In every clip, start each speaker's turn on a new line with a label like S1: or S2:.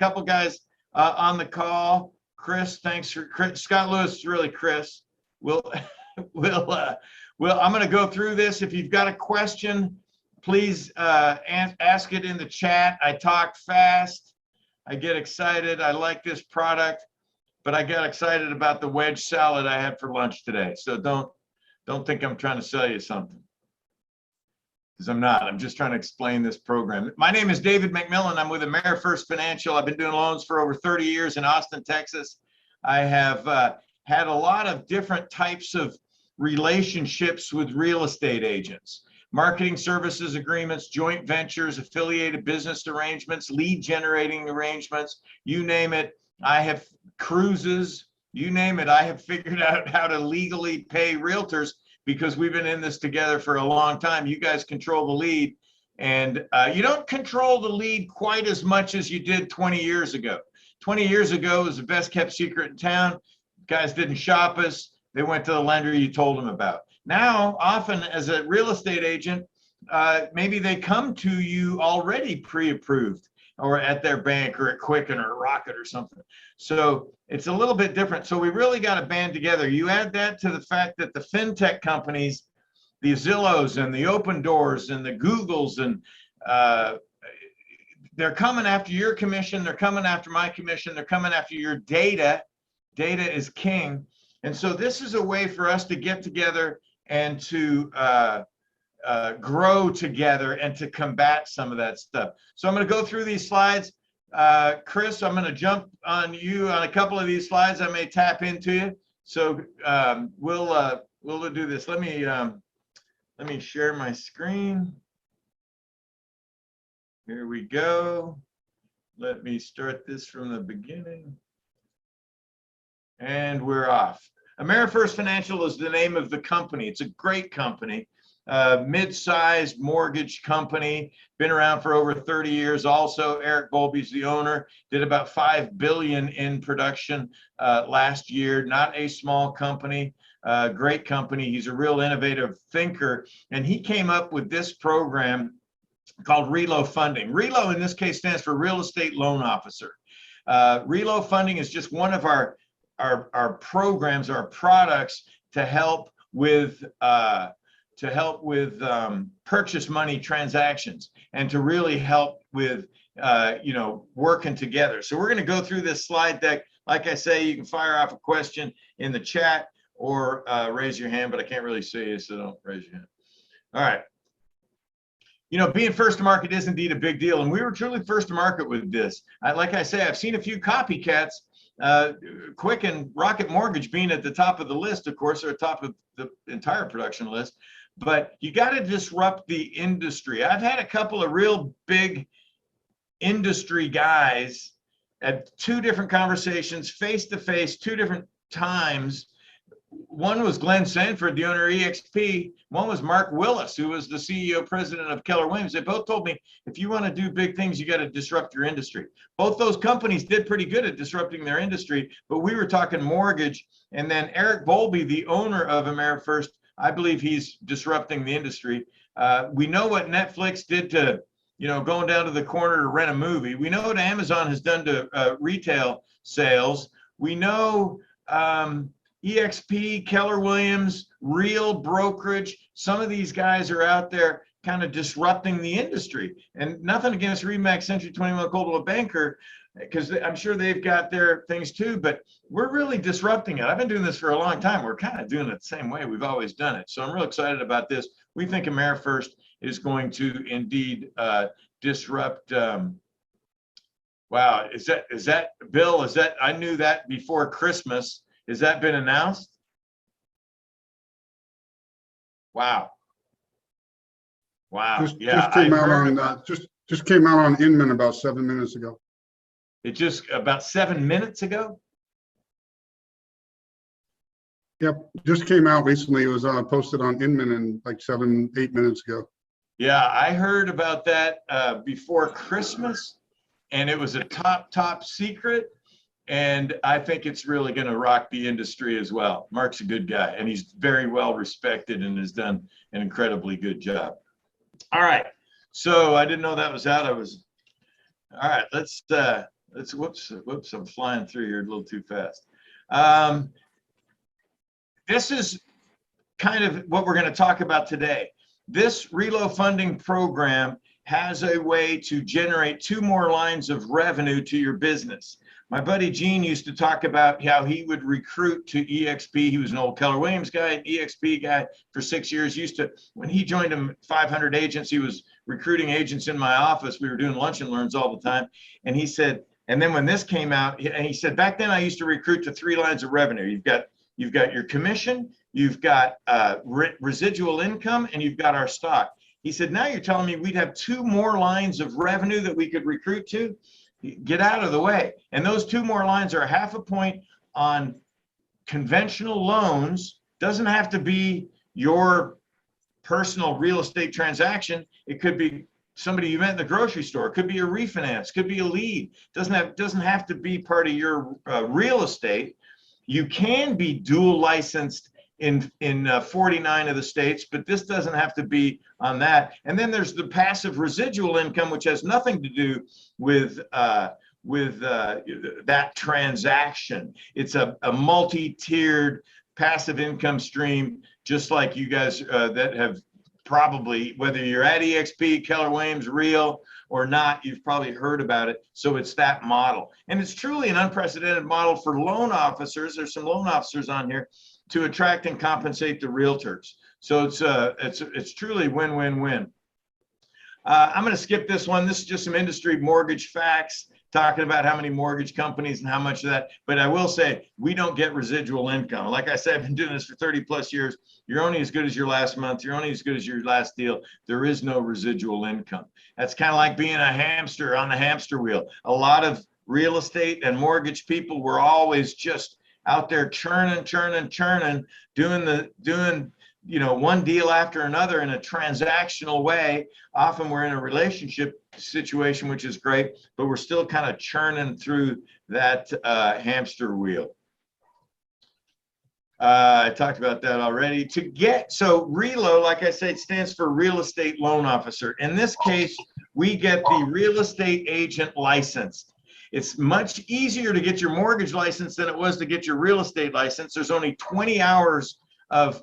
S1: couple guys on the call. Chris, thanks for Chris. Scott Lewis is really Chris. I'm going to go through this. If you've got a question, please ask it in the chat. I talk fast. I get excited. I like this product, but I got excited about the wedge salad I had for lunch today. So don't think I'm trying to sell you something, because I'm not. I'm just trying to explain this program. My name is David McMillan. I'm with AmeriFirst Financial. I've been doing loans for over 30 years in Austin, Texas. I have had a lot of different types of relationships with real estate agents. Marketing services agreements, joint ventures, affiliated business arrangements, lead generating arrangements, you name it. I have cruises, you name it. I have figured out how to legally pay realtors because we've been in this together for a long time. You guys control the lead, and you don't control the lead quite as much as you did 20 years ago. 20 years ago, it was the best kept secret in town. Guys didn't shop us. They went to the lender you told them about. Now, often as a real estate agent, maybe they come to you already pre-approved, or at their bank, or at Quicken, or Rocket, or something. So it's a little bit different. So we really got to band together. You add that to the fact that the fintech companies, the Zillows and the Open Doors and the Googles, and they're coming after your commission. They're coming after my commission. They're coming after your data. Data is king. And so this is a way for us to get together and to grow together and to combat some of that stuff. So I'm going to go through these slides. Chris, I'm going to jump on you on a couple of these slides. I may tap into you. So we'll do this. Let me share my screen. Here we go. Let me start this from the beginning. And we're off. AmeriFirst Financial is the name of the company. It's a great company, mid-sized mortgage company, been around for over 30 years. Also, Eric Bolby's the owner, did about $5 billion in production last year. Not a small company, great company. He's a real innovative thinker, and he came up with this program called RELO funding. RELO in this case stands for Real Estate Loan Officer. RELO funding is just one of our programs, our products to help with purchase money transactions, and to really help with working together. So we're going to go through this slide deck. Like I say, you can fire off a question in the chat or raise your hand, but I can't really see you, so don't raise your hand. All right. Being first to market is indeed a big deal, and we were truly first to market with this. Like I say, I've seen a few copycats. Quicken, Rocket Mortgage being at the top of the list, of course, or top of the entire production list, but you got to disrupt the industry. I've had a couple of real big industry guys at two different conversations, face to face, two different times. One was Glenn Sanford, the owner of EXP. One was Mark Willis, who was the CEO president of Keller Williams. They both told me, if you want to do big things, you got to disrupt your industry. Both those companies did pretty good at disrupting their industry, but we were talking mortgage. And then Eric Bolby, the owner of AmeriFirst, I believe he's disrupting the industry. We know what Netflix did to, going down to the corner to rent a movie. We know what Amazon has done to retail sales. We know EXP, Keller Williams, Real Brokerage, some of these guys are out there kind of disrupting the industry. And nothing against Remax, Century 21, Coldwell Banker, because I'm sure they've got their things too, but we're really disrupting it. I've been doing this for a long time. We're kind of doing it the same way we've always done it. So I'm real excited about this. We think AmeriFirst is going to indeed disrupt. Wow, is that Bill? I knew that before Christmas. Has that been announced? Wow. Wow.
S2: Just came out on Inman about 7 minutes ago.
S1: It just about 7 minutes ago?
S2: Yep, just came out recently. It was posted on Inman in like 7, 8 minutes ago.
S1: Yeah, I heard about that before Christmas, and it was a top secret. And I think it's really going to rock the industry as well. Mark's a good guy, and he's very well respected and has done an incredibly good job. All right, so I didn't know that was out. All right, let's whoops, I'm flying through here a little too fast. This is kind of what we're going to talk about today. This RELO funding program has a way to generate 2 more lines of revenue to your business. My buddy Gene used to talk about how he would recruit to EXP. He was an old Keller Williams guy, an EXP guy for 6 years. When he joined him, 500 agents, he was recruiting agents in my office. We were doing lunch and learns all the time. And he said, and then when this came out, and he said, back then I used to recruit to 3 lines of revenue. You've got your commission, you've got residual income, and you've got our stock. He said, now you're telling me we'd have 2 more lines of revenue that we could recruit to? Get out of the way. And those 2 more lines are 0.5 point on conventional loans. Doesn't have to be your personal real estate transaction. It could be somebody you met in the grocery store. It could be a refinance, could be a lead. Doesn't have to be part of your real estate. You can be dual licensed in 49 of the states, but this doesn't have to be on that. And then there's the passive residual income, which has nothing to do with that transaction. It's a multi-tiered passive income stream, just like you guys that have probably, whether you're at EXP, Keller Williams, Real or not, you've probably heard about it. So it's that model. And it's truly an unprecedented model for loan officers. There's some loan officers on here to attract and compensate the realtors. So it's truly win-win-win. I'm going to skip this one. This is just some industry mortgage facts, talking about how many mortgage companies and how much of that. But I will say, we don't get residual income. Like I said, I've been doing this for 30 plus years. You're only as good as your last month. You're only as good as your last deal. There is no residual income. That's kind of like being a hamster on the hamster wheel. A lot of real estate and mortgage people were always just out there churning, doing one deal after another in a transactional way. Often we're in a relationship situation, which is great, but we're still kind of churning through that hamster wheel. I talked about that already. So RELO, like I said, stands for Real Estate Loan Officer. In this case, we get the real estate agent licensed. It's much easier to get your mortgage license than it was to get your real estate license. There's only 20 hours of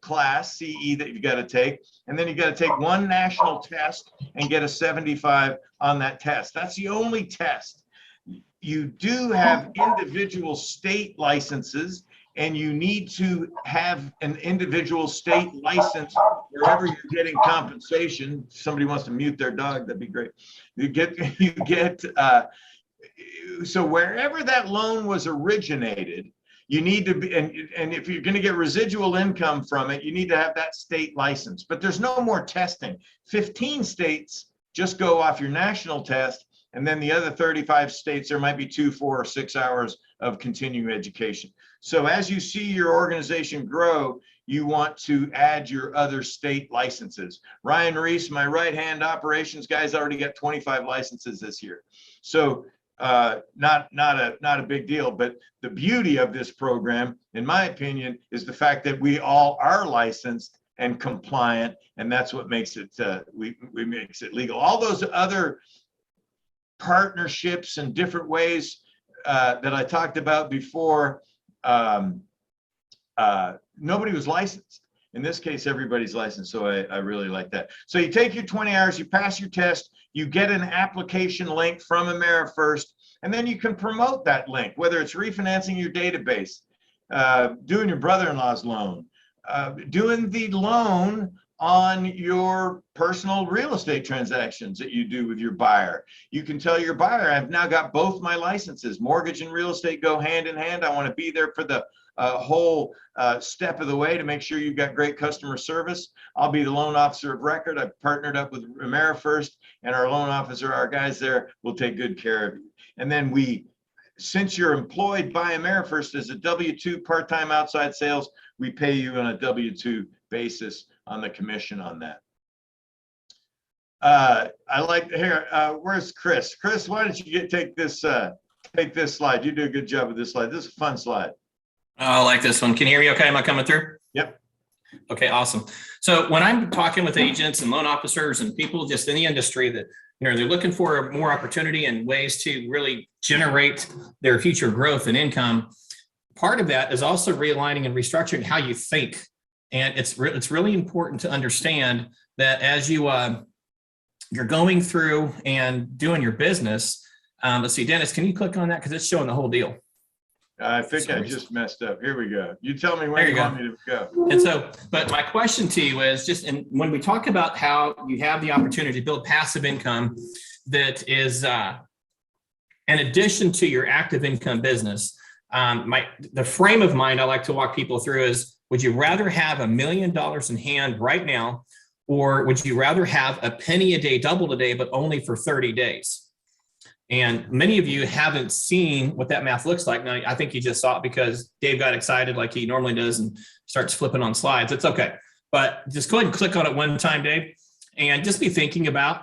S1: class CE that you got to take, and then you got to take 1 national test and get a 75 on that test. That's the only test. You do have individual state licenses, and you need to have an individual state license wherever you're getting compensation. If somebody wants to mute their dog, that'd be great. So wherever that loan was originated, you need to be, and if you're going to get residual income from it, you need to have that state license. But there's no more testing. 15 states just go off your national test, and then the other 35 states, there might be 2, 4, or 6 hours of continuing education. So as you see your organization grow, you want to add your other state licenses. Ryan Reese, my right-hand operations guy's already got 25 licenses this year. So not a big deal, but the beauty of this program, in my opinion, is the fact that we all are licensed and compliant, and that's what makes it makes it legal. All those other partnerships and different ways that I talked about before, nobody was licensed. In this case, everybody's licensed, so I really like that. So you take your 20 hours, you pass your test, you get an application link from AmeriFirst, and then you can promote that link, whether it's refinancing your database, doing your brother-in-law's loan, doing the loan on your personal real estate transactions that you do with your buyer. You can tell your buyer, I've now got both my licenses. Mortgage and real estate go hand in hand. I want to be there for the whole step of the way to make sure you've got great customer service. I'll be the loan officer of record. I've partnered up with AmeriFirst, and our loan officer, our guys there, will take good care of you. And then since you're employed by AmeriFirst as a W-2 part-time outside sales, we pay you on a W-2 basis on the commission on that. I like here. Where's Chris? Chris, why don't you take this slide? You do a good job with this slide. This is a fun slide.
S3: Oh, I like this one. Can you hear me okay? Am I coming through?
S1: Yep.
S3: Okay, awesome. So when I'm talking with agents and loan officers and people just in the industry that they're looking for more opportunity and ways to really generate their future growth and income. Part of that is also realigning and restructuring how you think. And it's really important to understand that as you're going through and doing your business. Let's see, Dennis, can you click on that? Because it's showing the whole deal.
S1: I think I just messed up. Here we go. You tell me when
S3: There
S1: you
S3: you
S1: want me to go.
S3: And so, but my question to you is just, and when we talk about how you have the opportunity to build passive income that is in addition to your active income business, the frame of mind I like to walk people through is, would you rather have $1 million in hand right now, or would you rather have a penny a day, double a day, but only for 30 days? And many of you haven't seen what that math looks like. Now, I think you just saw it because Dave got excited like he normally does and starts flipping on slides. It's okay. But just go ahead and click on it one time, Dave, and just be thinking about,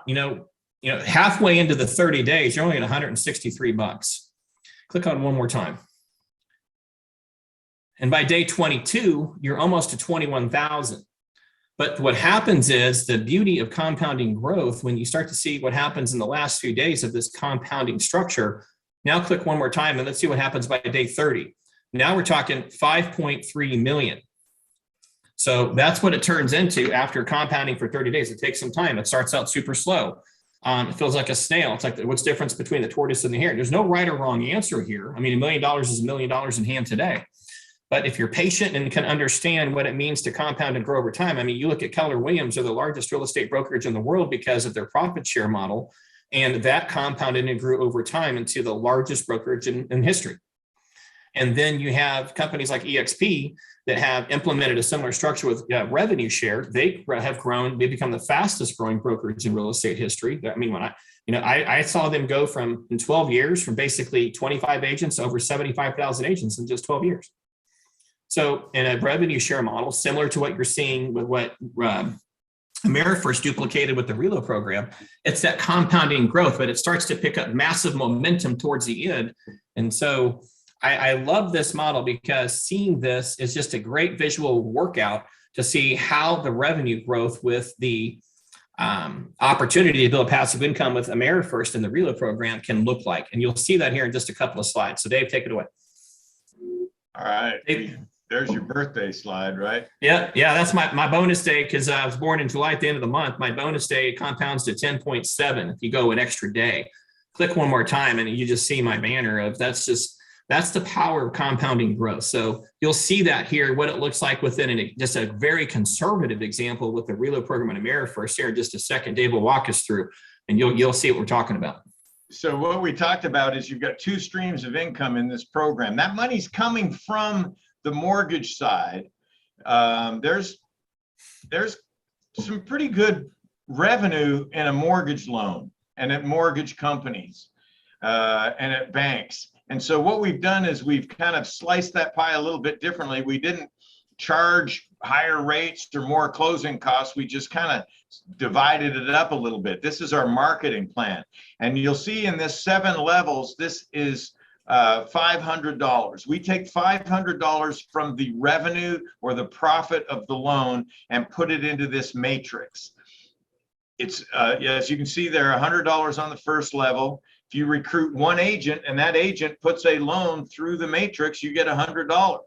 S3: halfway into the 30 days, you're only at $163. Click on one more time. And by day 22, you're almost to 21,000. But what happens is the beauty of compounding growth, when you start to see what happens in the last few days of this compounding structure. Now click one more time and let's see what happens by day 30. Now we're talking 5.3 million. So that's what it turns into after compounding for 30 days. It takes some time. It starts out super slow. It feels like a snail. It's like, what's the difference between the tortoise and the hare? There's no right or wrong answer here. I mean, $1 million is $1 million in hand today. But if you're patient and can understand what it means to compound and grow over time, I mean, you look at Keller Williams, they're the largest real estate brokerage in the world because of their profit share model. And that compounded and grew over time into the largest brokerage in history. And then you have companies like EXP that have implemented a similar structure with revenue share. They have grown, they become the fastest growing brokerage in real estate history. I mean, when I saw them go from, in 12 years, from basically 25 agents to over 75,000 agents in just 12 years. So in a revenue share model, similar to what you're seeing with what AmeriFirst duplicated with the RELO program, it's that compounding growth, but it starts to pick up massive momentum towards the end. And so I love this model because seeing this is just a great visual workout to see how the revenue growth with the opportunity to build passive income with AmeriFirst and the RELO program can look like. And you'll see that here in just a couple of slides. So Dave, take it away.
S1: All right.
S3: Dave.
S1: There's your birthday slide, right?
S3: Yeah, that's my bonus day because I was born in July at the end of the month. My bonus day compounds to 10.7 if you go an extra day. Click one more time and you just see my banner of that's the power of compounding growth. So you'll see that here, what it looks like within just a very conservative example with the RELO program and AmeriFirst here in just a second. Dave will walk us through and you'll see what we're talking about.
S1: So what we talked about is you've got two streams of income in this program. That money's coming from the mortgage side. There's some pretty good revenue in a mortgage loan and at mortgage companies and at banks. And so what we've done is we've kind of sliced that pie a little bit differently. We didn't charge higher rates or more closing costs. We just kind of divided it up a little bit. This is our marketing plan. And you'll see in this 7 levels, this is $500. We take $500 from the revenue or the profit of the loan and put it into this matrix. It's as you can see there, $100 on the first level. If you recruit one agent and that agent puts a loan through the matrix, you get $100.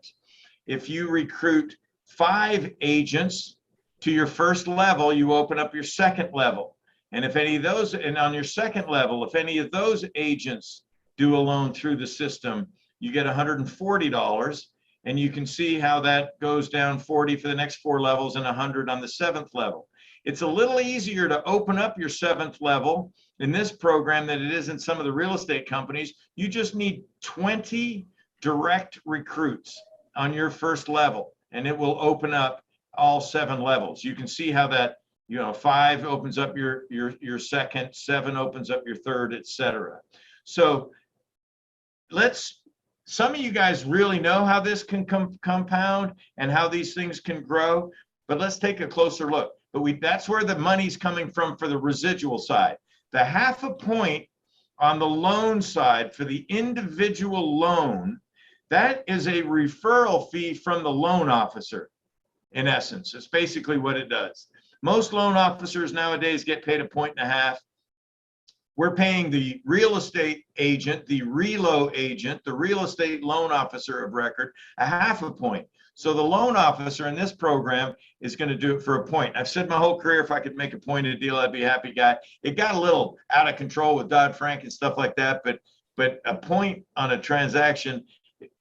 S1: If you recruit 5 agents to your first level, you open up your second level. And if any of those, and on your second level, if any of those agents do a loan through the system, you get $140. And you can see how that goes down 40 for the next 4 levels and 100 on the 7th level. It's a little easier to open up your 7th level in this program than it is in some of the real estate companies. You just need 20 direct recruits on your first level, and it will open up all 7 levels. You can see how that, 5 opens up your second, 7 opens up your third, etc. So some of you guys really know how this can compound and how these things can grow, but let's take a closer look. But that's where the money's coming from for the residual side. The 0.5 point on the loan side for the individual loan, that is a referral fee from the loan officer. In essence, it's basically what it does. Most loan officers nowadays get paid 1.5 points. we're paying the real estate agent, the RELO agent, the real estate loan officer of record, a half a point. So the loan officer in this program is going to do it for a point. I've said my whole career, if I could make a point in a deal, I'd be a happy guy. It got a little out of control with Dodd-Frank and stuff like that, but a point on a transaction,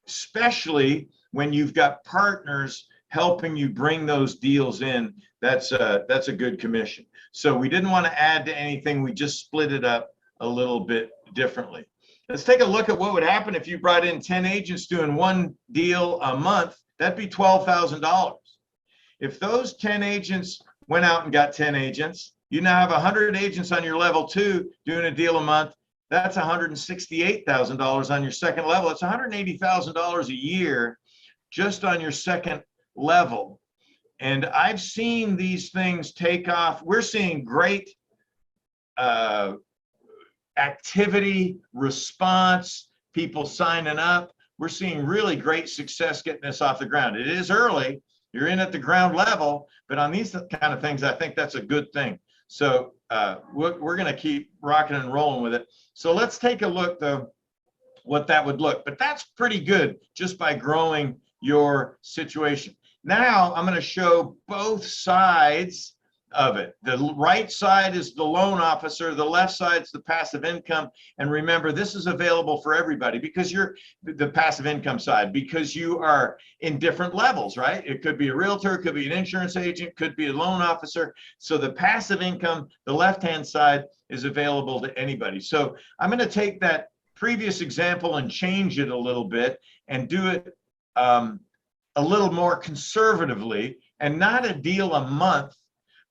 S1: especially when you've got partners helping you bring those deals in, that's a good commission. So we didn't want to add to anything. We just split it up a little bit differently. Let's take a look at what would happen if you brought in 10 agents doing one deal a month. That'd be $12,000. If those 10 agents went out and got 10 agents, you now have 100 agents on your level 2 doing a deal a month. That's $168,000 on your second level. It's $180,000 a year just on your second level. And I've seen these things take off. We're seeing great activity, response, people signing up. We're seeing really great success getting this off the ground. It is early. You're in at the ground level, but on these kind of things, I think that's a good thing. So we're going to keep rocking and rolling with it. So let's take a look, though, what that would look. But that's pretty good just by growing your situation. Now I'm going to show both sides of it. The right side is the loan officer, the left side is the passive income. And remember, this is available for everybody because you're the passive income side, because you are in different levels, right? It could be a realtor, it could be an insurance agent, could be a loan officer. So the passive income, the left-hand side, is available to anybody. So I'm going to take that previous example and change it a little bit and do it a little more conservatively, and not a deal a month,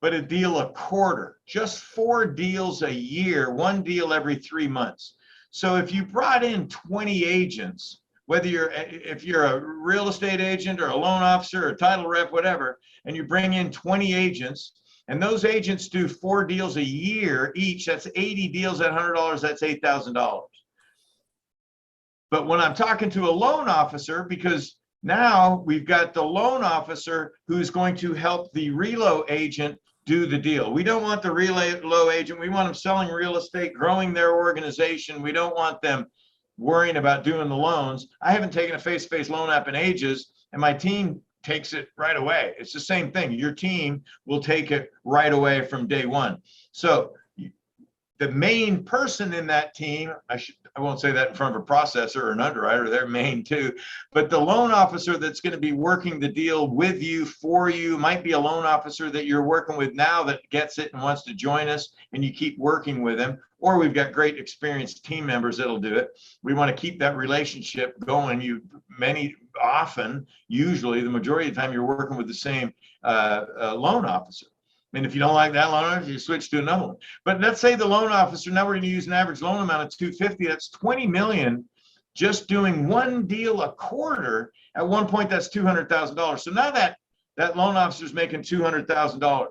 S1: but a deal a quarter, just 4 deals a year, 1 deal every 3 months. So if you brought in 20 agents, if you're a real estate agent or a loan officer or a title rep, whatever, and you bring in 20 agents, and those agents do 4 deals a year each, that's 80 deals at $100, that's $8,000. But when I'm talking to a loan officer, because now we've got the loan officer who's going to help the RELO agent do the deal. We don't want the RELO agent. We want them selling real estate, growing their organization. We don't want them worrying about doing the loans. I haven't taken a face-to-face loan app in ages, and my team takes it right away. It's the same thing. Your team will take it right away from day one. So the main person in that team, I won't say that in front of a processor or an underwriter, they're main too, but the loan officer that's going to be working the deal with you, for you, might be a loan officer that you're working with now that gets it and wants to join us, and you keep working with them, or we've got great experienced team members that'll do it. We want to keep that relationship going. Usually the majority of the time, you're working with the same loan officer. And if you don't like that loan officer, you switch to another one. But let's say the loan officer, now we're going to use an average loan amount of $250. That's $20 million just doing 1 deal a quarter. At one point, that's $200,000. So now that loan officer is making $200,000.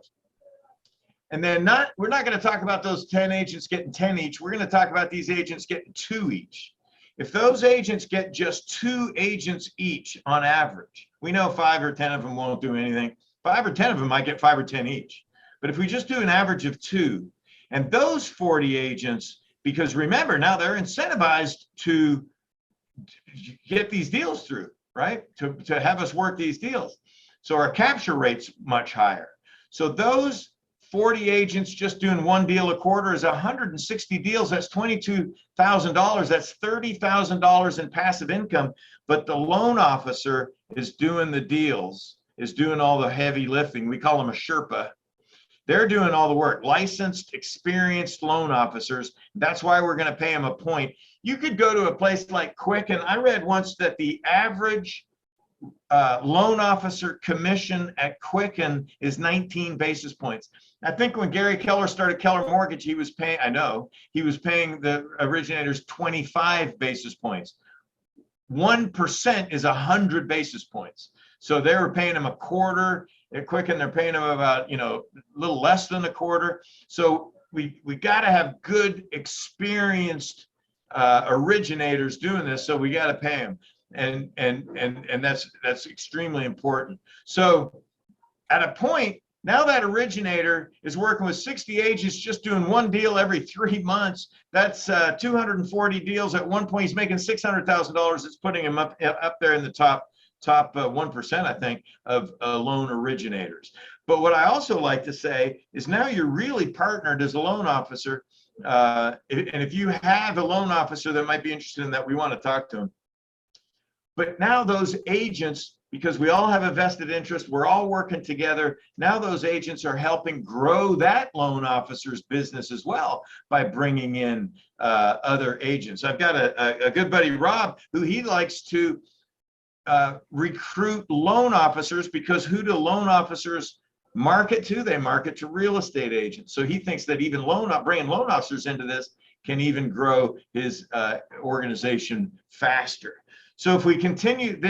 S1: And then we're not going to talk about those 10 agents getting 10 each. We're going to talk about these agents getting 2 each. If those agents get just 2 agents each on average, we know 5 or 10 of them won't do anything. 5 or 10 of them might get 5 or 10 each. But if we just do an average of 2, and those 40 agents, because remember, now they're incentivized to get these deals through, right? To have us work these deals. So our capture rate's much higher. So those 40 agents just doing 1 deal a quarter is 160 deals. That's $22,000. That's $30,000 in passive income. But the loan officer is doing the deals, is doing all the heavy lifting. We call them a Sherpa. They're doing all the work. Licensed, experienced loan officers. That's why we're going to pay them a point. You could go to a place like Quicken. I read once that the average loan officer commission at Quicken is 19 basis points. I think when Gary Keller started Keller Mortgage, he was paying the originators 25 basis points. 1% is 100 basis points. So they were paying them a quarter. At Quicken, they're paying them about, a little less than a quarter. So we got to have good, experienced originators doing this. So we got to pay them, and that's extremely important. So at a point, Now that originator is working with 60 agents, just doing one deal every 3 months. That's 240 deals at one point. He's making $600,000. It's putting him up there in the top 1%, I think, of loan originators. But what I also like to say is now you're really partnered as a loan officer. And if you have a loan officer that might be interested in that, we want to talk to him. But now those agents, because we all have a vested interest, we're all working together. Now those agents are helping grow that loan officer's business as well by bringing in other agents. I've got a good buddy, Rob, who he likes to recruit loan officers, because who do loan officers market to? They market to real estate agents. So he thinks that even bringing loan officers into this can even grow his organization faster. So if we continue,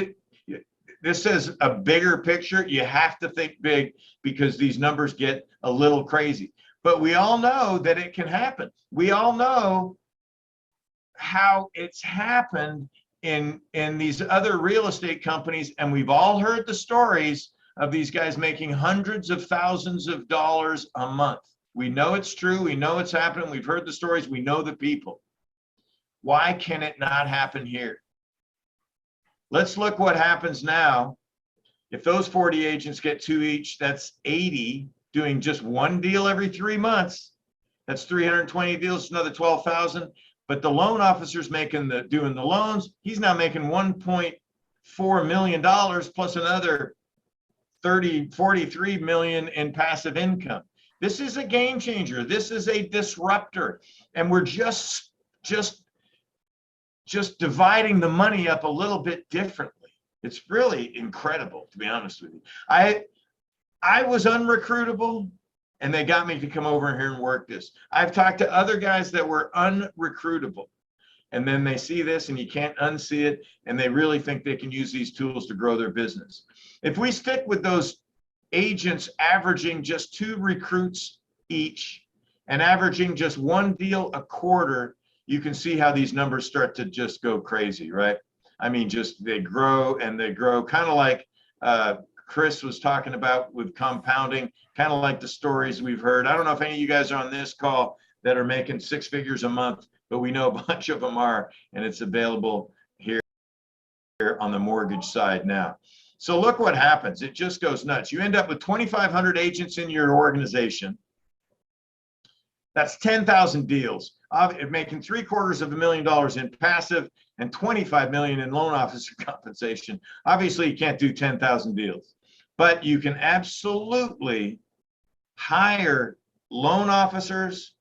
S1: this is a bigger picture. You have to think big because these numbers get a little crazy. But we all know that it can happen. We all know how it's happened in these other real estate companies, and we've all heard the stories of these guys making hundreds of thousands of dollars a month. We know it's true. We know it's happening. We've heard the stories. We know the people. Why can it not happen here? Let's look what happens now. If those 40 agents get 2 each, that's 80 doing just one deal every 3 months. That's 320 deals, another 12,000. But the loan officer's doing the loans. He's now making $1.4 million plus another 43 million in passive income. This is a game changer. This is a disruptor. And we're just dividing the money up a little bit differently. It's really incredible, to be honest with you. I was unrecruitable, and they got me to come over here and work this. I've talked to other guys that were unrecruitable, and then they see this, and you can't unsee it, and they really think they can use these tools to grow their business. If we stick with those agents averaging just 2 recruits each and averaging just 1 deal a quarter, you can see how these numbers start to just go crazy, right? I mean, just they grow and they grow, kind of like Chris was talking about with compounding, kind of like the stories we've heard. I don't know if any of you guys are on this call that are making 6 figures a month, but we know a bunch of them are, and it's available here on the mortgage side now. So look what happens. It just goes nuts. You end up with 2,500 agents in your organization. That's 10,000 deals, making $750,000 in passive and 25 million in loan officer compensation. Obviously, you can't do 10,000 deals, but you can absolutely hire loan officers,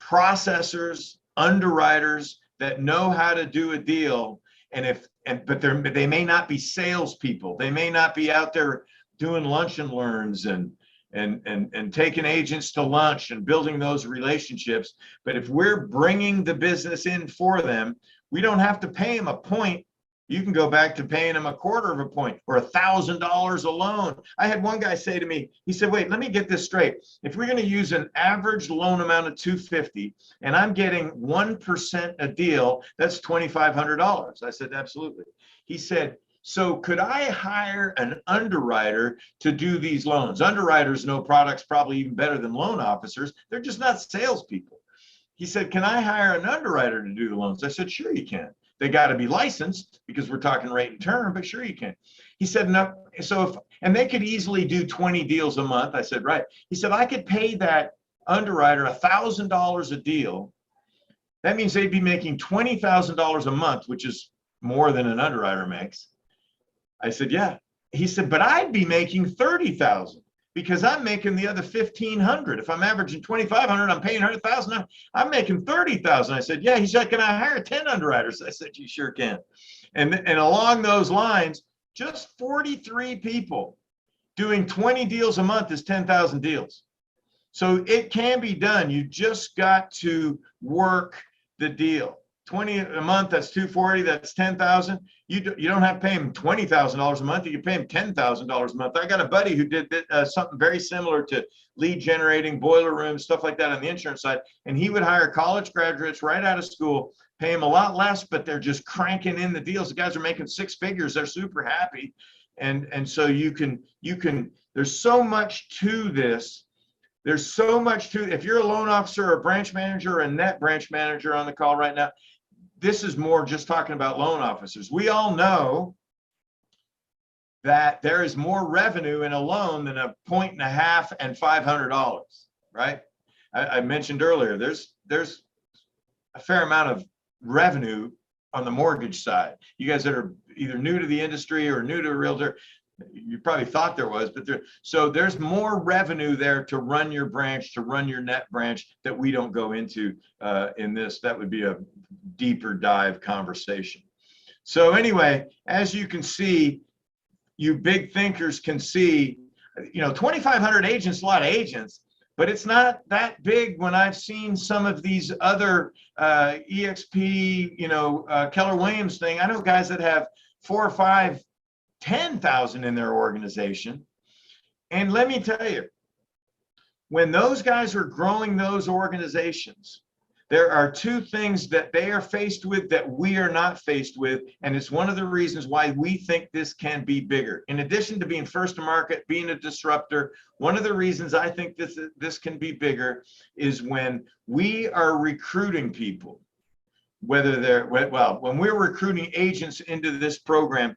S1: processors, underwriters that know how to do a deal. But they may not be salespeople. They may not be out there doing lunch and learns and taking agents to lunch and building those relationships. But if we're bringing the business in for them, we don't have to pay them a point. You can go back to paying them a quarter of a point or $1,000 a loan. I had one guy say to me, he said, wait, let me get this straight. If we're going to use an average loan amount of $250 and I'm getting 1% a deal, that's $2,500. I said, absolutely. He said, so could I hire an underwriter to do these loans? Underwriters know products probably even better than loan officers. They're just not salespeople. He said, can I hire an underwriter to do the loans? I said, sure you can. They got to be licensed because we're talking rate and term, but sure you can. He said, no. And they could easily do 20 deals a month. I said, right. He said, I could pay that underwriter $1,000 a deal. That means they'd be making $20,000 a month, which is more than an underwriter makes. I said, yeah. He said, but I'd be making 30,000 because I'm making the other 1,500. If I'm averaging 2,500, I'm paying 100,000. I'm making 30,000. I said, yeah. He said, can I hire 10 underwriters? I said, you sure can. And along those lines, just 43 people doing 20 deals a month is 10,000 deals. So it can be done. You just got to work the deal. 20 a month, that's 240, that's 10,000. You don't have to pay him $20,000 a month. You can pay him $10,000 a month. I got a buddy who did something very similar to lead generating, boiler rooms, stuff like that on the insurance side. And he would hire college graduates right out of school, pay them a lot less, but they're just cranking in the deals. The guys are making 6 figures. They're super happy. And so you can There's so much to this. There's so much to, if you're a loan officer or a branch manager or a net branch manager on the call right now, this is more just talking about loan officers. We all know that there is more revenue in a loan than a $1.50 and $500, right? I mentioned earlier, there's a fair amount of revenue on the mortgage side. You guys that are either new to the industry or new to a realtor, you probably thought there was, but so there's more revenue there to run your branch, to run your net branch that we don't go into in this. That would be a deeper dive conversation. So anyway, as you can see, you big thinkers can see, 2,500 agents, a lot of agents, but it's not that big when I've seen some of these other EXP, Keller Williams thing. I know guys that have 4 or 5, 10,000 in their organization. And let me tell you, when those guys are growing those organizations, there are 2 things that they are faced with that we are not faced with. And it's one of the reasons why we think this can be bigger. In addition to being first to market, being a disruptor, one of the reasons I think this can be bigger is when we are recruiting people, whether they're, well, when we're recruiting agents into this program,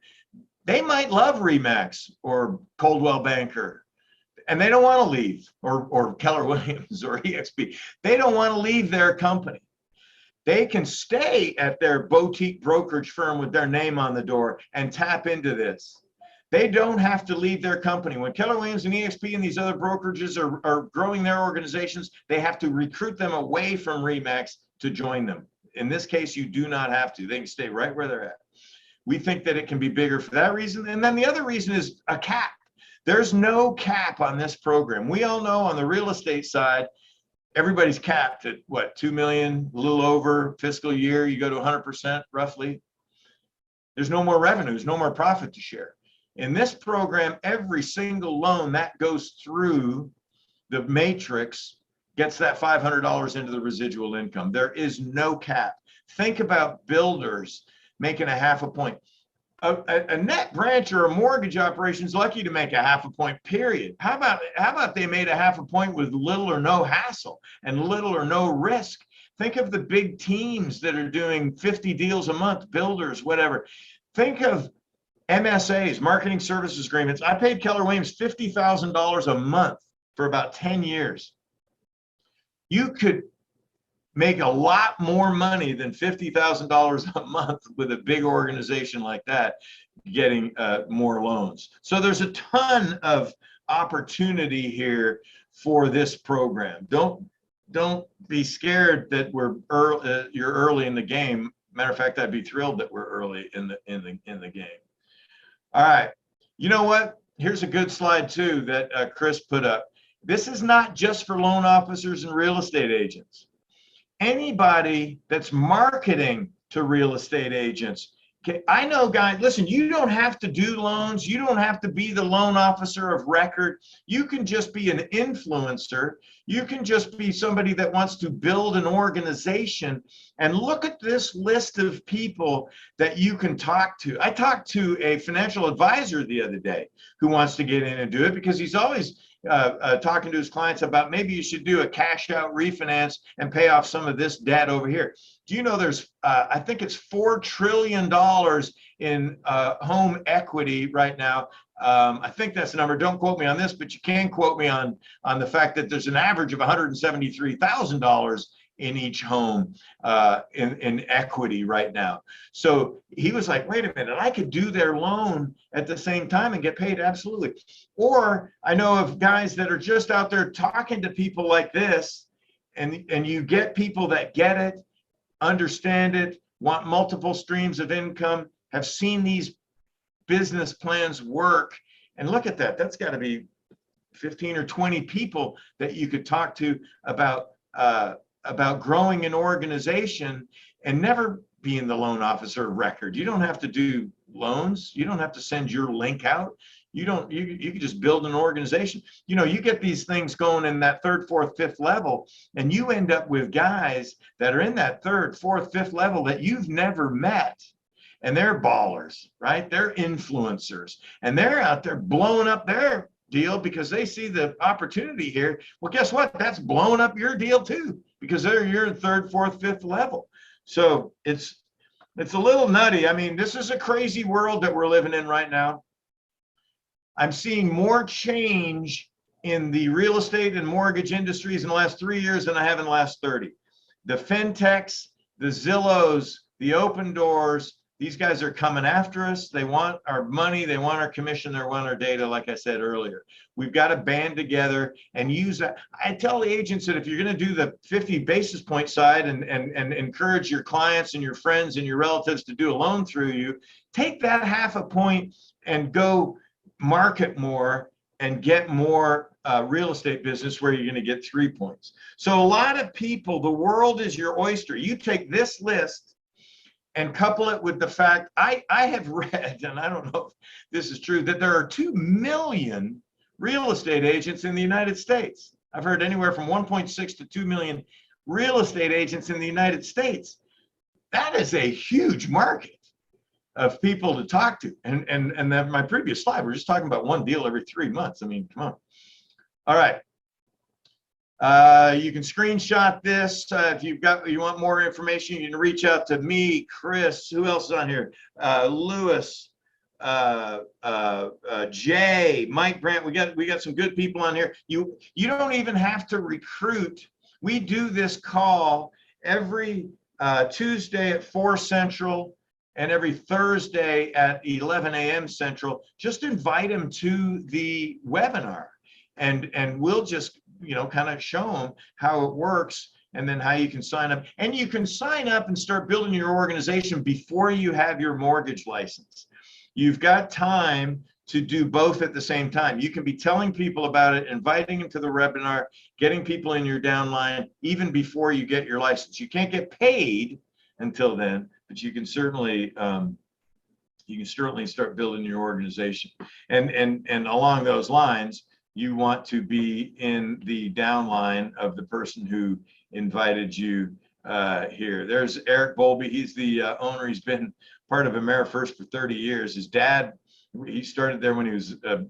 S1: they might love RE/MAX or Coldwell Banker, and they don't want to leave, or Keller Williams or EXP. They don't want to leave their company. They can stay at their boutique brokerage firm with their name on the door and tap into this. They don't have to leave their company. When Keller Williams and EXP and these other brokerages are growing their organizations, they have to recruit them away from RE/MAX to join them. In this case, you do not have to. They can stay right where they're at. We think that it can be bigger for that reason. And then the other reason is a cap. There's no cap on this program. We all know on the real estate side, everybody's capped at what, 2 million, a little over fiscal year, you go to 100% roughly. There's no more revenues, no more profit to share. In this program, every single loan that goes through the matrix gets that $500 into the residual income. There is no cap. Think about builders making a 0.5 point. A net branch or a mortgage operation is lucky to make a 0.5 point, period. How about they made a 0.5 point with little or no hassle and little or no risk? Think of the big teams that are doing 50 deals a month, builders, whatever. Think of MSAs, marketing services agreements. I paid Keller Williams $50,000 a month for about 10 years. You could make a lot more money than $50,000 a month with a big organization like that getting more loans. So there's a ton of opportunity here for this program. Don't be scared that you're early in the game. Matter of fact, I'd be thrilled that we're early in the game. All right, you know what? Here's a good slide too that Chris put up. This is not just for loan officers and real estate agents. Anybody that's marketing to real estate agents. Okay, I know, guys, listen, you don't have to do loans. You don't have to be the loan officer of record. You can just be an influencer. You can just be somebody that wants to build an organization. And look at this list of people that you can talk to. I talked to a financial advisor the other day who wants to get in and do it because he's always talking to his clients about maybe you should do a cash out refinance and pay off some of this debt over here. Do you know there's, I think it's $4 trillion in home equity right now. I think that's the number. Don't quote me on this, but you can quote me on the fact that there's an average of $173,000 in each home in equity right now. So he was like, wait a minute, I could do their loan at the same time and get paid. Absolutely. Or I know of guys that are just out there talking to people like this, and you get people that get it, understand it, want multiple streams of income, have seen these business plans work. And look at that. That's got to be 15 or 20 people that you could talk to about growing an organization and never being the loan officer of record. You don't have to do loans. You don't have to send your link out. You can just build an organization. You know, you get these things going in that 3rd, 4th, 5th level, and you end up with guys that are in that 3rd, 4th, 5th level that you've never met. And they're ballers, right? They're influencers, and they're out there blowing up their deal because they see the opportunity here. Well, guess what? That's blowing up your deal too, because you're in third, fourth, fifth level. So it's a little nutty. I mean, this is a crazy world that we're living in right now. I'm seeing more change in the real estate and mortgage industries in the last 3 years than I have in the last 30. The fintechs, the Zillows, the open doors, these guys are coming after us. They want our money. They want our commission. They want our data, like I said earlier. We've got to band together and use that. I tell the agents that if you're going to do the 50 basis point side and encourage your clients and your friends and your relatives to do a loan through you, take that half a point and go market more and get more real estate business where you're going to get 3 points. So a lot of people, the world is your oyster. You take this list and couple it with the fact, I have read, and I don't know if this is true, that there are 2 million real estate agents in the United States. I've heard anywhere from 1.6 to 2 million real estate agents in the United States. That is a huge market of people to talk to. And then my previous slide, we're just talking about one deal every 3 months. I mean, come on. All right. You can screenshot this. If you want more information, you can reach out to me, Chris, who else is on here? Lewis, Jay, Mike Brandt. We got some good people on here. You don't even have to recruit. We do this call every Tuesday at 4 Central and every Thursday at 11 a.m. Central. Just invite them to the webinar, and we'll just kind of show them how it works and then how you can sign up. And you can sign up and start building your organization before you have your mortgage license. You've got time to do both at the same time. You can be telling people about it, inviting them to the webinar, getting people in your downline even before you get your license. You can't get paid until then, but you can certainly start building your organization. And along those lines, you want to be in the downline of the person who invited you here. There's Eric Bolby. He's the owner. He's been part of AmeriFirst for 30 years. His dad, he started there when he was a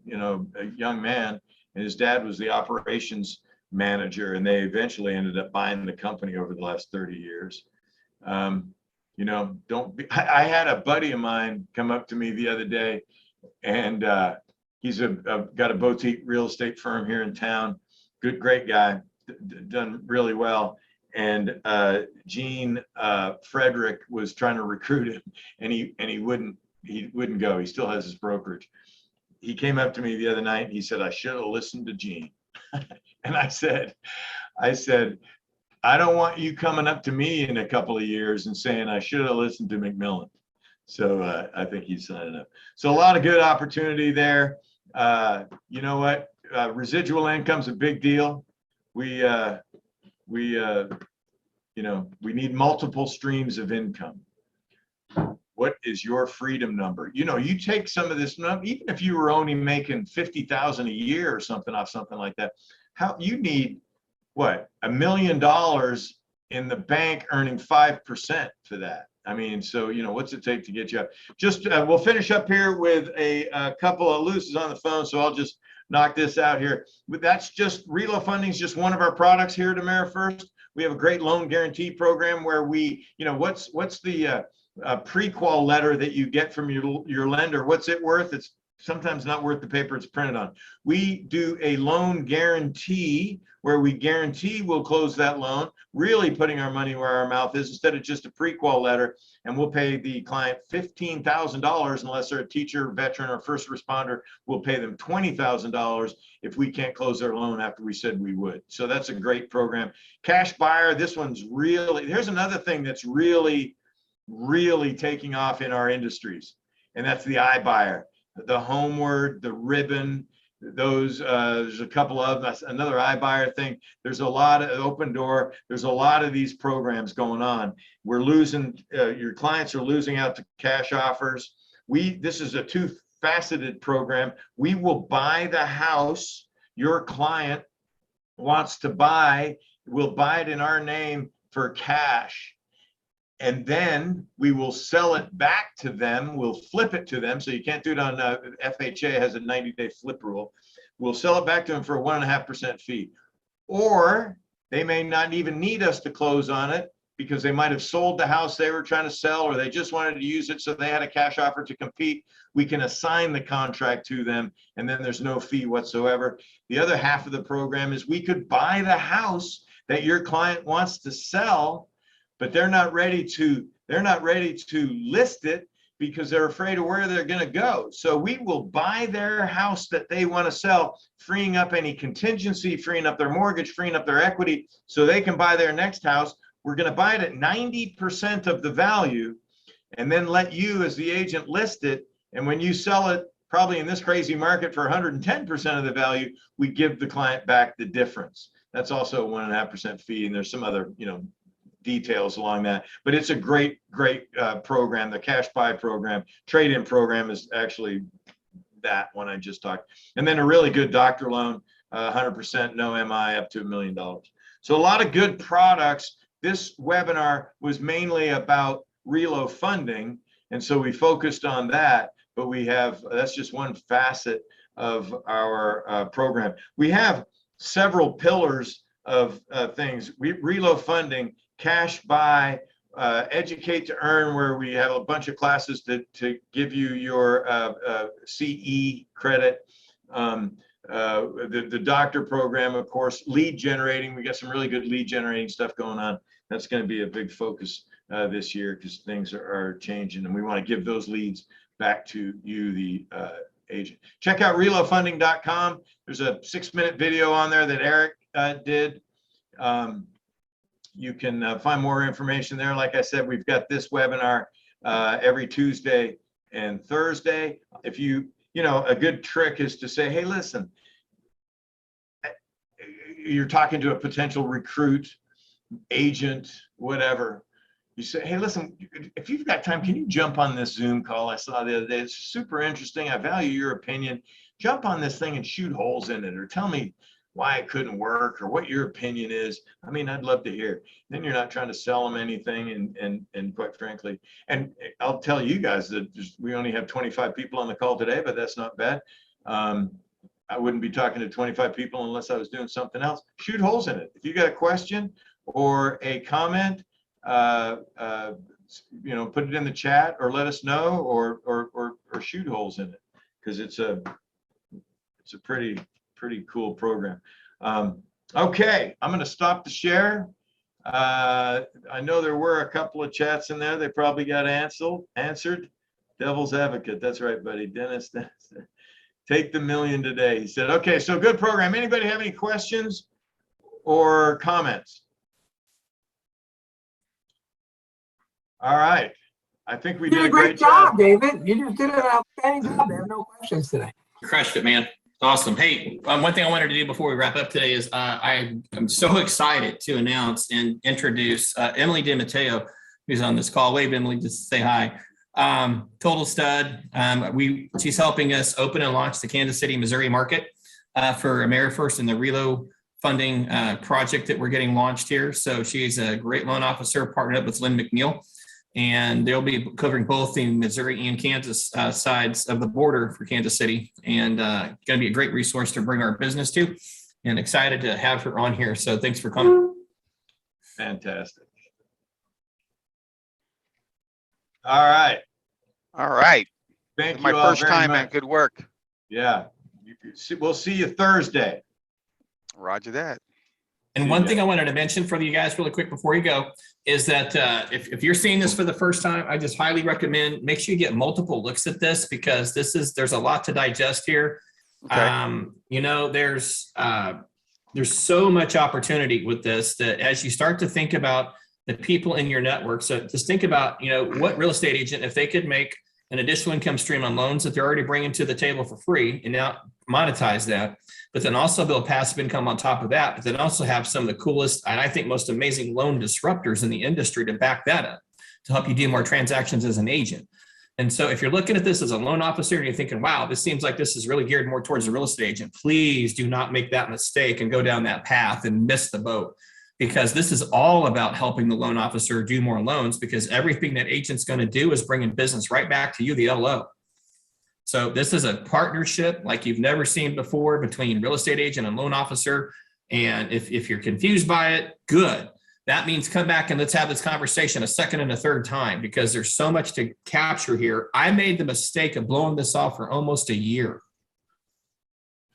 S1: young man, and his dad was the operations manager, and they eventually ended up buying the company over the last 30 years. I had a buddy of mine come up to me the other day, and he's got a boutique real estate firm here in town. Great guy, done really well. And Gene Frederick was trying to recruit him, and he wouldn't go. He still has his brokerage. He came up to me the other night and he said, "I should have listened to Gene." And I said, "I don't want you coming up to me in a couple of years and saying I should have listened to McMillan." So I think he's signing up. So a lot of good opportunity there. You know what? Residual income's a big deal. We need multiple streams of income. What is your freedom number? You take some of this, even if you were only making $50,000 a year or something off something like that, how you need what, $1 million in the bank earning 5% for that. I mean, so what's it take to get you up? Just we'll finish up here with a couple of Lucy's on the phone, so I'll just knock this out here. But that's just RELO funding is just one of our products here at AmeriFirst. We have a great loan guarantee program where we, what's the pre-qual letter that you get from your lender? What's it worth? It's sometimes not worth the paper it's printed on. We do a loan guarantee where we guarantee we'll close that loan, really putting our money where our mouth is instead of just a pre-qual letter, and we'll pay the client $15,000 unless they're a teacher, veteran, or first responder. We'll pay them $20,000 if we can't close their loan after we said we would. So that's a great program. Cash buyer, this one's really, here's another thing that's really taking off in our industries, and that's the iBuyer. The Homeward, the Ribbon, those there's a couple of us, another iBuyer thing. There's a lot of Open Door. There's a lot of these programs going on. We're losing, your clients are losing out to cash offers. This is a two-faceted program. We will buy the house your client wants to buy. We'll buy it in our name for cash. And then we will sell it back to them. We'll flip it to them. So you can't do it on FHA has a 90-day flip rule. we'll sell it back to them for a 1.5% fee. Or they may not even need us to close on it because they might have sold the house they were trying to sell, or they just wanted to use it so they had a cash offer to compete. We can assign the contract to them, and then there's no fee whatsoever. The other half of the program is we could buy the house that your client wants to sell, but they're not ready to list it because they're afraid of where they're going to go. So we will buy their house that they want to sell, freeing up any contingency, freeing up their mortgage, freeing up their equity, so they can buy their next house. We're going to buy it at 90% of the value, and then let you as the agent list it. And when you sell it, probably in this crazy market, for 110% of the value, we give the client back the difference. That's also a 1.5% fee, and there's some other, details along that. But it's a great program. The cash buy program, trade-in program is actually that one I just talked. And then a really good doctor loan, 100% no MI up to $1 million. So a lot of good products. This webinar was mainly about RELO funding, and so we focused on that. But that's just one facet of our program. We have several pillars of things. RELO funding, cash buy, educate to earn, where we have a bunch of classes to give you your CE credit. The doctor program, of course, lead generating. We got some really good lead generating stuff going on. That's going to be a big focus this year because things are changing, and we want to give those leads back to you, the agent. Check out relofunding.com. There's a 6-minute video on there that Eric did. You can find more information there. Like I said, we've got this webinar every Tuesday and Thursday. If a good trick is to say, hey, listen, you're talking to a potential recruit, agent, whatever. You say, hey, listen, if you've got time, can you jump on this Zoom call I saw the other day? It's super interesting. I value your opinion. Jump on this thing and shoot holes in it, or tell me why it couldn't work, or what your opinion is. I mean, I'd love to hear. Then you're not trying to sell them anything, and quite frankly, and I'll tell you guys that we only have 25 people on the call today, but that's not bad. I wouldn't be talking to 25 people unless I was doing something else. Shoot holes in it. If you got a question or a comment, put it in the chat, or let us know, or shoot holes in it, because it's a pretty cool program. Okay, I'm going to stop the share. I know there were a couple of chats in there. They probably got answered. Devil's advocate. That's right, buddy. Dennis, take the $1 million today. He said, okay, so good program. Anybody have any questions or comments? All right. I think we did a great job,
S4: David. You just did an outstanding job. I have no questions today.
S3: Crushed it, man. Awesome. Hey, one thing I wanted to do before we wrap up today is I'm so excited to announce and introduce Emily DiMatteo, who's on this call. Wave, Emily, just to say hi. Total stud. She's helping us open and launch the Kansas City, Missouri market for AmeriFirst and the RELO funding project that we're getting launched here. So she's a great loan officer, partnered up with Lynn McNeil. And they'll be covering both the Missouri and Kansas sides of the border for Kansas City, and going to be a great resource to bring our business to, and excited to have her on here. So thanks for coming.
S1: Fantastic. All right. Thank you.
S5: My
S1: all
S5: first
S1: very
S5: time,
S1: much.
S5: man. Good work.
S1: Yeah. We'll see you Thursday.
S5: Roger that.
S3: And one thing I wanted to mention for you guys really quick before you go is that if you're seeing this for the first time, I just highly recommend make sure you get multiple looks at this, because there's a lot to digest here.
S5: Okay.
S3: There's so much opportunity with this that as you start to think about the people in your network, so just think about, what real estate agent, if they could make an additional income stream on loans that they're already bringing to the table for free and now monetize that, but then also build passive income on top of that, but then also have some of the coolest and I think most amazing loan disruptors in the industry to back that up, to help you do more transactions as an agent. And so if you're looking at this as a loan officer and you're thinking, wow, this seems like this is really geared more towards a real estate agent, please do not make that mistake and go down that path and miss the boat. Because this is all about helping the loan officer do more loans, because everything that agent's going to do is bringing business right back to you, the LO. So this is a partnership like you've never seen before between real estate agent and loan officer. And if you're confused by it, good. That means come back and let's have this conversation a second and a third time, because there's so much to capture here. I made the mistake of blowing this off for almost a year.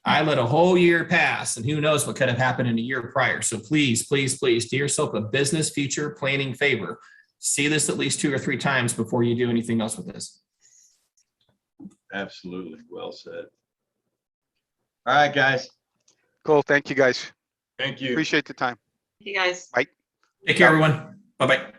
S3: I let a whole year pass, and who knows what could have happened in a year prior. So please, please, please do yourself a business future planning favor. See this at least 2 or 3 times before you do anything else with this.
S1: Absolutely. Well said. All right, guys.
S5: Cool. Thank you, guys.
S1: Thank you.
S5: Appreciate the time.
S6: You guys.
S3: Take care, everyone. Bye-bye.